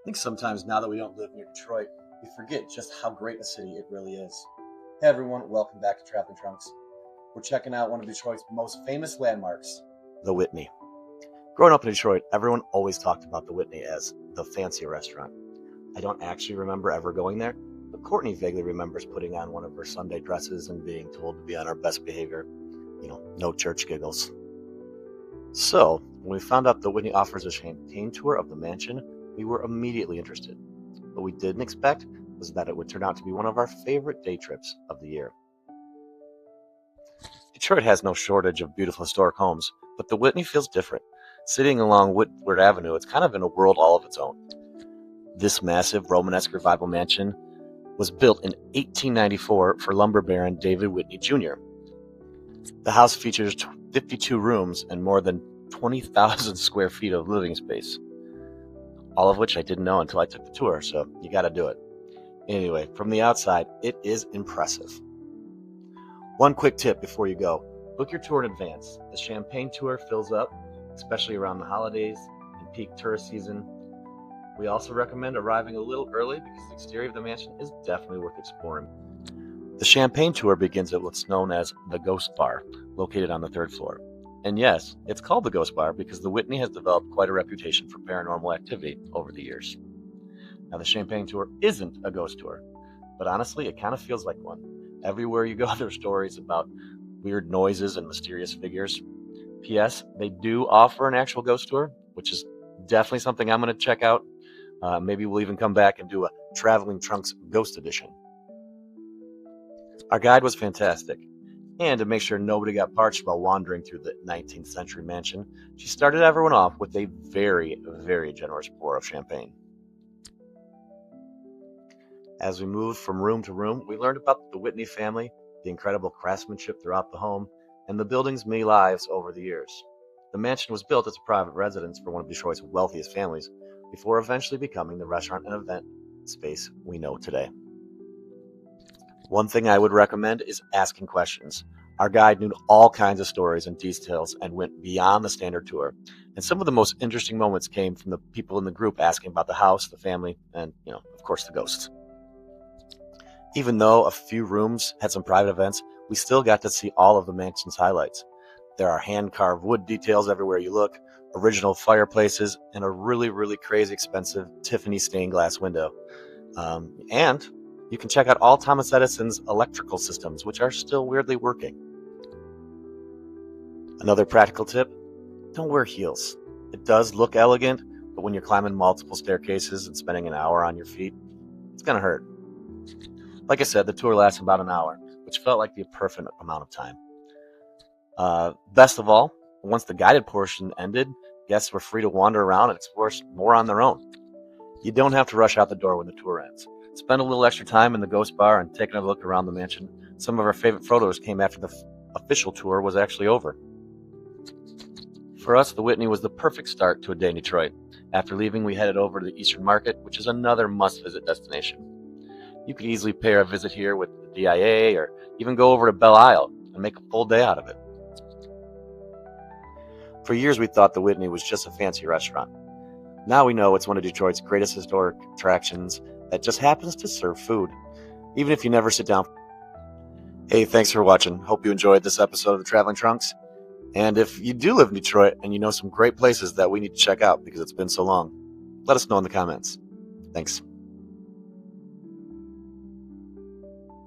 I think sometimes now that we don't live near Detroit, we forget just how great a city it really is. Hey everyone, welcome back to Traveling Trunks. We're checking out one of Detroit's most famous landmarks, the Whitney. Growing up in Detroit, everyone always talked about the Whitney as the fancy restaurant. I don't actually remember ever going there, but Courtney vaguely remembers putting on one of her Sunday dresses and being told to be on our best behavior. No church giggles. So, when we found out that Whitney offers a champagne tour of the mansion, we were immediately interested. What we didn't expect was that it would turn out to be one of our favorite day trips of the year. Detroit has no shortage of beautiful historic homes, but the Whitney feels different. Sitting along Woodward Avenue, it's kind of in a world all of its own. This massive Romanesque revival mansion was built in 1894 for lumber baron David Whitney Jr. The house features 52 rooms and more than 20,000 square feet of living space. All of which I didn't know until I took the tour, so you gotta do it. Anyway, from the outside, it is impressive. One quick tip before you go: book your tour in advance. The Champagne Tour fills up, especially around the holidays and peak tourist season. We also recommend arriving a little early because the exterior of the mansion is definitely worth exploring. The Champagne Tour begins at what's known as the Ghost Bar, located on the 3rd floor. And yes, it's called the Ghost Bar because the Whitney has developed quite a reputation for paranormal activity over the years. Now, the Champagne Tour isn't a ghost tour, but honestly, it kind of feels like one. Everywhere you go, there are stories about weird noises and mysterious figures. P.S. They do offer an actual ghost tour, which is definitely something I'm going to check out. Maybe we'll even come back and do a Traveling Trunks Ghost Edition. Our guide was fantastic. And to make sure nobody got parched while wandering through the 19th century mansion, she started everyone off with a very, very generous pour of champagne. As we moved from room to room, we learned about the Whitney family, the incredible craftsmanship throughout the home, and the building's many lives over the years. The mansion was built as a private residence for one of Detroit's wealthiest families, before eventually becoming the restaurant and event space we know today. One thing I would recommend is asking questions. Our guide knew all kinds of stories and details and went beyond the standard tour. And some of the most interesting moments came from the people in the group asking about the house, the family, and, of course, the ghosts. Even though a few rooms had some private events, we still got to see all of the mansion's highlights. There are hand-carved wood details everywhere you look, original fireplaces, and a really, really crazy expensive Tiffany stained glass window. And you can check out all Thomas Edison's electrical systems, which are still weirdly working. Another practical tip: don't wear heels. It does look elegant, but when you're climbing multiple staircases and spending an hour on your feet, it's going to hurt. Like I said, the tour lasted about an hour, which felt like the perfect amount of time. Best of all, once the guided portion ended, guests were free to wander around and explore more on their own. You don't have to rush out the door when the tour ends. Spend a little extra time in the Ghost Bar and taking a look around the mansion. Some of our favorite photos came after the official tour was actually over. For us, the Whitney was the perfect start to a day in Detroit. After leaving, we headed over to the Eastern Market, which is another must-visit destination. You could easily pair a visit here with the DIA or even go over to Belle Isle and make a full day out of it. For years, we thought the Whitney was just a fancy restaurant. Now we know it's one of Detroit's greatest historic attractions that just happens to serve food, even if you never sit down. Hey, thanks for watching. Hope you enjoyed this episode of the Traveling Trunks. And if you do live in Detroit and you know some great places that we need to check out because it's been so long, let us know in the comments. Thanks.